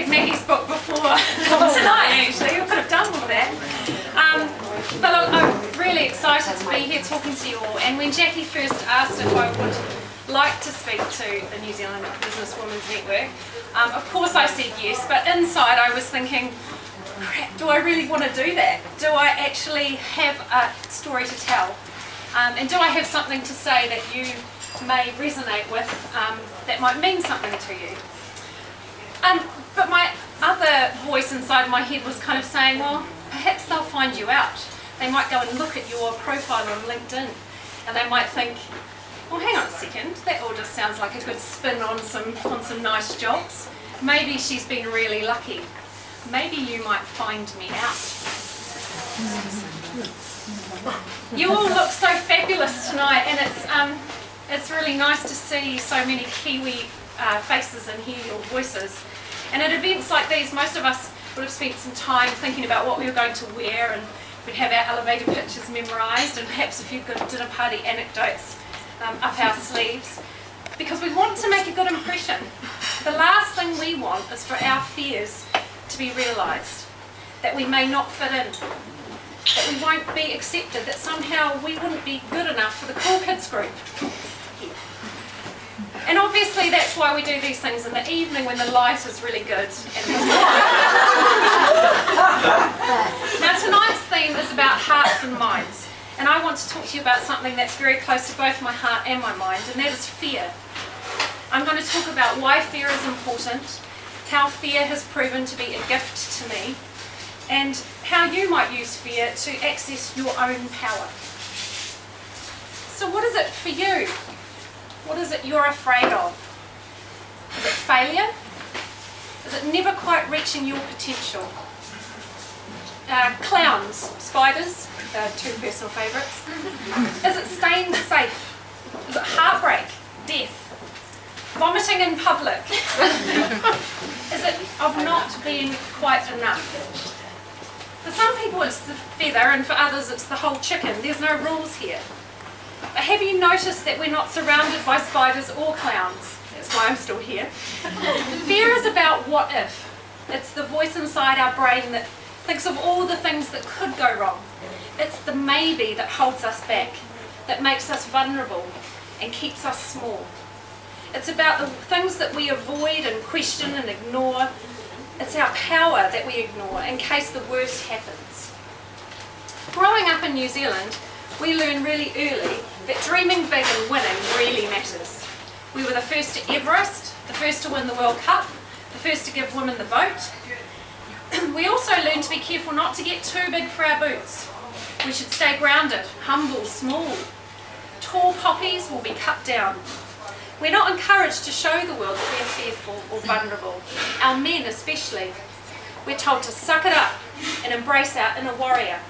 read Maggie's book before tonight, actually. I could have done all that. But look, I'm really excited to be here talking to you all. And when Jackie first asked if I would like to speak to the New Zealand Business Women's Network, of course I said yes, but inside I was thinking, crap, do I really want to do that? Do I actually have a story to tell? And do I have something to say that you may resonate with, that might mean something to you? But my other voice inside my head was kind of saying, well, perhaps they'll find you out. They might go and look at your profile on LinkedIn and they might think, well, hang on a second, that all just sounds like a good spin on some nice jobs. Maybe she's been really lucky. Maybe you might find me out. You all look so fabulous tonight, and it's really nice to see so many Kiwi faces and hear your voices. And at events like these, most of us would have spent some time thinking about what we were going to wear, and we'd have our elevator pitches memorised and perhaps a few good dinner party anecdotes up our sleeves, because we want to make a good impression. The last thing we want is for our fears to be realised, that we may not fit in, that we won't be accepted, that somehow we wouldn't be good enough for the cool kids group. And obviously that's why we do these things in the evening when the light is really good. Now tonight's theme is about hearts and minds, and I want to talk to you about something that's very close to both my heart and my mind, and that is fear. I'm going to talk about why fear is important, how fear has proven to be a gift to me, and how you might use fear to access your own power. So what is it for you? What is it you're afraid of? Is it failure? Is it never quite reaching your potential? Clowns, spiders, two personal favourites. Is it staying safe? Is it heartbreak, death? Vomiting in public? Is it of not being quite enough? For some people it's the feather, and for others it's the whole chicken. There's no rules here. But have you noticed that we're not surrounded by spiders or clowns? That's why I'm still here. Fear is about what if. It's the voice inside our brain that thinks of all the things that could go wrong. It's the maybe that holds us back, that makes us vulnerable and keeps us small. It's about the things that we avoid and question and ignore. It's our power that we ignore in case the worst happens. Growing up in New Zealand, we learn really early that dreaming big and winning really matters. We were the first to Everest, the first to win the World Cup, the first to give women the vote. We also learned to be careful not to get too big for our boots. We should stay grounded, humble, small. Tall poppies will be cut down. We're not encouraged to show the world that we're fearful or vulnerable, our men especially. We're told to suck it up and embrace our inner warrior.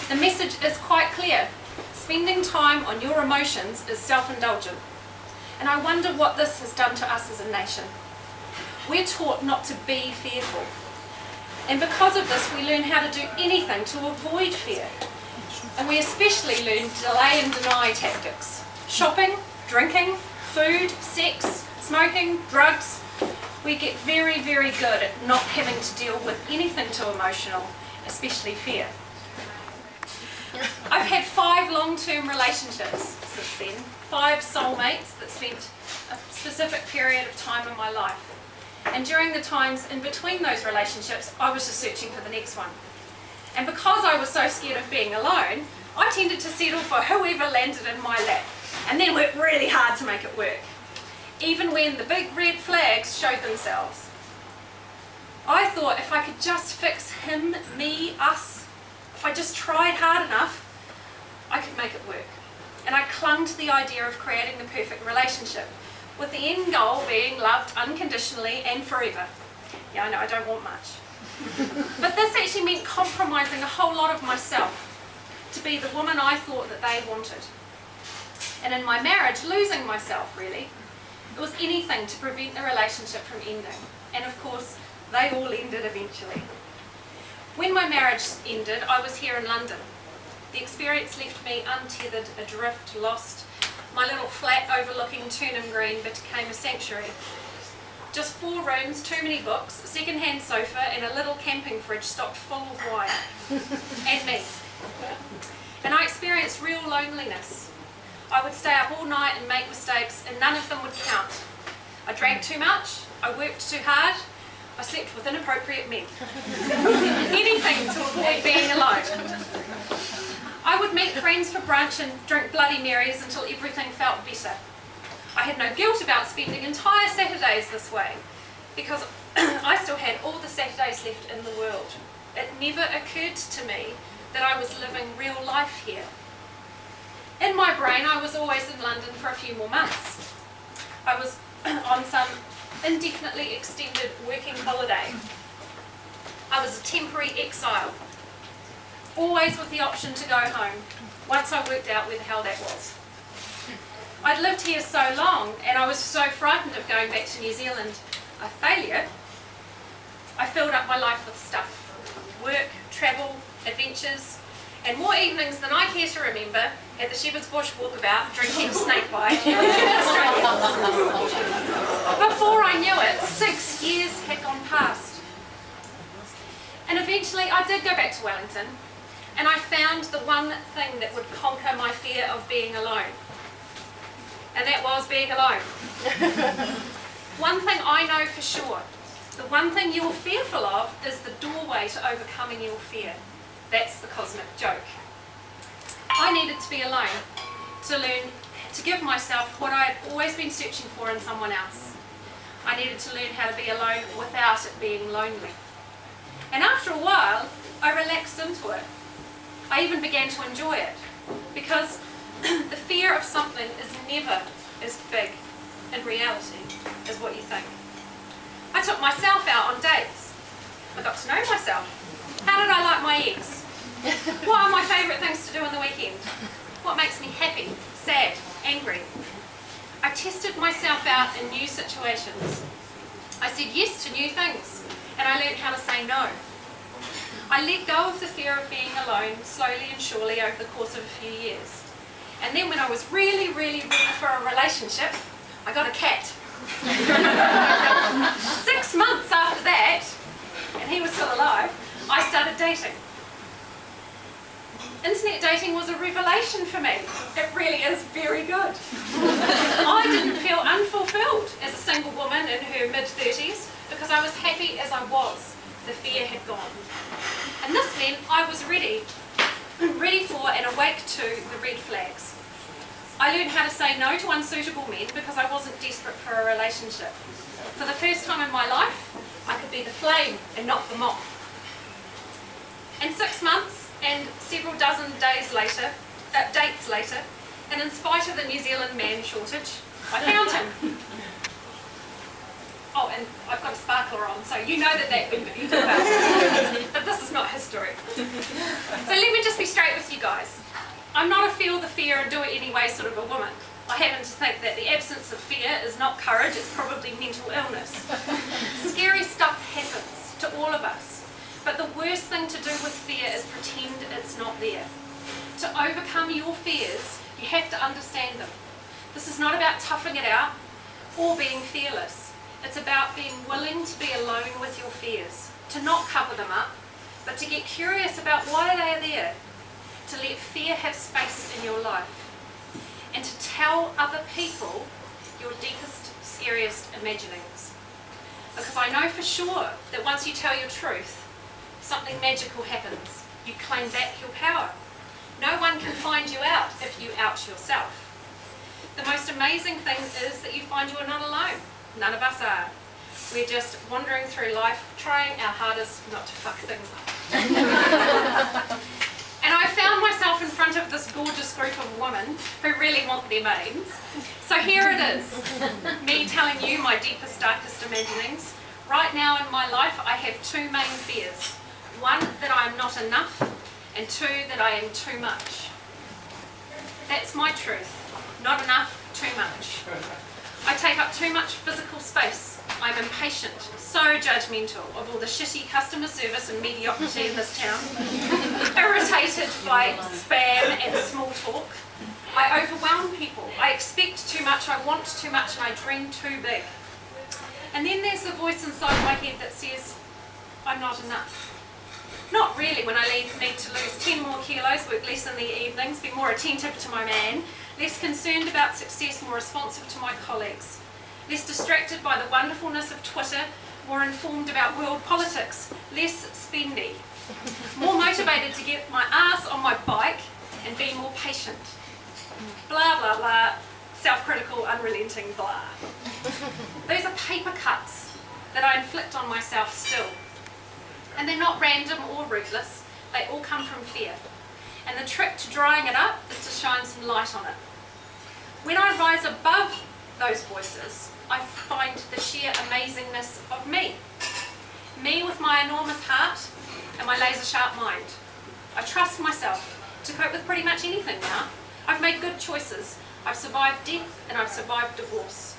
The message is quite clear. Spending time on your emotions is self-indulgent. And I wonder what this has done to us as a nation. We're taught not to be fearful. And because of this, we learn how to do anything to avoid fear. And we especially learn delay and deny tactics. Shopping, drinking, food, sex, smoking, drugs. We get very, very good at not having to deal with anything too emotional, especially fear. I've had 5 long-term relationships since then, 5 soulmates that spent a specific period of time in my life. And during the times in between those relationships, I was just searching for the next one. And because I was so scared of being alone, I tended to settle for whoever landed in my lap, and then worked really hard to make it work, even when the big red flags showed themselves. I thought if I could just fix him, me, us, if I just tried hard enough, I could make it work. And I clung to the idea of creating the perfect relationship, with the end goal being loved unconditionally and forever. Yeah, I know, I don't want much. But this actually meant compromising a whole lot of myself to be the woman I thought that they wanted. And in my marriage, losing myself, really. It was anything to prevent the relationship from ending. And of course, they all ended eventually. When my marriage ended, I was here in London. The experience left me untethered, adrift, lost. My little flat overlooking Turnham Green became a sanctuary. Just 4 rooms, too many books, a second-hand sofa and a little camping fridge stocked full of wine. And me. And I experienced real loneliness. I would stay up all night and make mistakes and none of them would count. I drank too much, I worked too hard, I slept with inappropriate men. Anything to avoid being alone. I would meet friends for brunch and drink Bloody Marys until everything felt better. I had no guilt about spending entire Saturdays this way because I still had all the Saturdays left in the world. It never occurred to me that I was living real life here. In my brain, I was always in London for a few more months. I was on some indefinitely extended working holiday. I was a temporary exile, always with the option to go home once I worked out where the hell that was. I'd lived here so long and I was so frightened of going back to New Zealand, a failure. I filled up my life with stuff, work, travel, adventures, and more evenings than I care to remember at the Shepherd's Bush walkabout drinking snakebite in Australia. Before I knew it, 6 years had gone past. And eventually I did go back to Wellington and I found the one thing that would conquer my fear of being alone. And that was being alone. One thing I know for sure, the one thing you're fearful of is the doorway to overcoming your fear. That's the cosmic joke. I needed to be alone, to learn to give myself what I had always been searching for in someone else. I needed to learn how to be alone without it being lonely. And after a while, I relaxed into it. I even began to enjoy it, because the fear of something is never as big in reality as what you think. I took myself out on dates. I got to know myself. How did I like my ex? What are my favourite things to do on the weekend? What makes me happy, sad, angry? I tested myself out in new situations. I said yes to new things, and I learned how to say no. I let go of the fear of being alone slowly and surely over the course of a few years. And then when I was really, really ready for a relationship, I got a cat. 6 months after that, and he was still alive, I started dating. Internet dating was a revelation for me. It really is very good. I didn't feel unfulfilled as a single woman in her mid-30s because I was happy as I was. The fear had gone. And this meant I was ready for and awake to the red flags. I learned how to say no to unsuitable men because I wasn't desperate for a relationship. For the first time in my life, I could be the flame and not the moth. And 6 months and several dozen dates later, and in spite of the New Zealand man shortage, I found him. Oh, and I've got a sparkler on, so you know that wouldn't be about. But this is not his story. So let me just be straight with you guys. I'm not a feel the fear and do it anyway sort of a woman. I happen to think that the absence of fear is not courage, it's probably mental illness. Scary stuff happens to all of us, but the worst thing to do with fear is pretend it's not there. To overcome your fears, you have to understand them. This is not about toughing it out or being fearless. It's about being willing to be alone with your fears, to not cover them up, but to get curious about why they are there, to let fear have space in your life, and to tell other people your deepest, scariest imaginings. Because I know for sure that once you tell your truth, something magical happens. You claim back your power. No one can find you out if you out yourself. The most amazing thing is that you find you are not alone. None of us are. We're just wandering through life, trying our hardest not to fuck things up. And I found myself in front of this gorgeous group of women who really want their mains. So here it is, me telling you my deepest, darkest imaginings. Right now in my life, I have 2 main fears. 1, that I am not enough, and 2, that I am too much. That's my truth. Not enough, too much. I take up too much physical space. I'm impatient, so judgmental of all the shitty customer service and mediocrity in this town. Irritated by spam and small talk. I overwhelm people. I expect too much, I want too much, and I dream too big. And then there's the voice inside my head that says, I'm not enough. Not really when I need to lose 10 more kilos, work less in the evenings, be more attentive to my man, less concerned about success, more responsive to my colleagues, less distracted by the wonderfulness of Twitter, more informed about world politics, less spendy, more motivated to get my ass on my bike and be more patient. Blah, blah, blah, self-critical, unrelenting, blah. Those are paper cuts that I inflict on myself still. And they're not random or ruthless, they all come from fear. And the trick to drying it up is to shine some light on it. When I rise above those voices, I find the sheer amazingness of me. Me with my enormous heart and my laser sharp mind. I trust myself to cope with pretty much anything now. I've made good choices. I've survived death and I've survived divorce.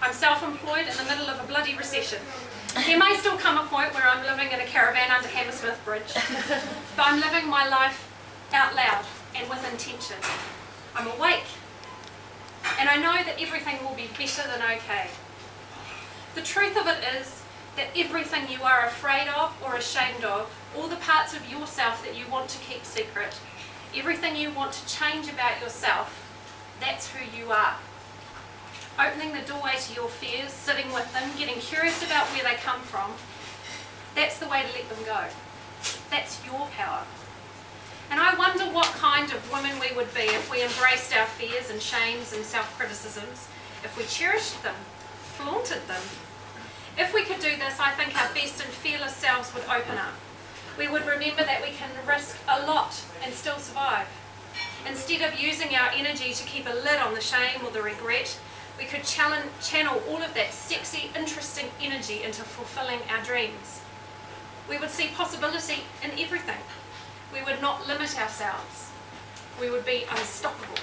I'm self-employed in the middle of a bloody recession. There may still come a point where I'm living in a caravan under Hammersmith Bridge, but I'm living my life out loud and with intention. I'm awake, and I know that everything will be better than okay. The truth of it is that everything you are afraid of or ashamed of, all the parts of yourself that you want to keep secret, everything you want to change about yourself, that's who you are. Opening the doorway to your fears, sitting with them, getting curious about where they come from, that's the way to let them go. That's your power. And I wonder what kind of women we would be if we embraced our fears and shames and self-criticisms, if we cherished them, flaunted them. If we could do this, I think our best and fearless selves would open up. We would remember that we can risk a lot and still survive. Instead of using our energy to keep a lid on the shame or the regret, we could channel all of that sexy, interesting energy into fulfilling our dreams. We would see possibility in everything. We would not limit ourselves. We would be unstoppable.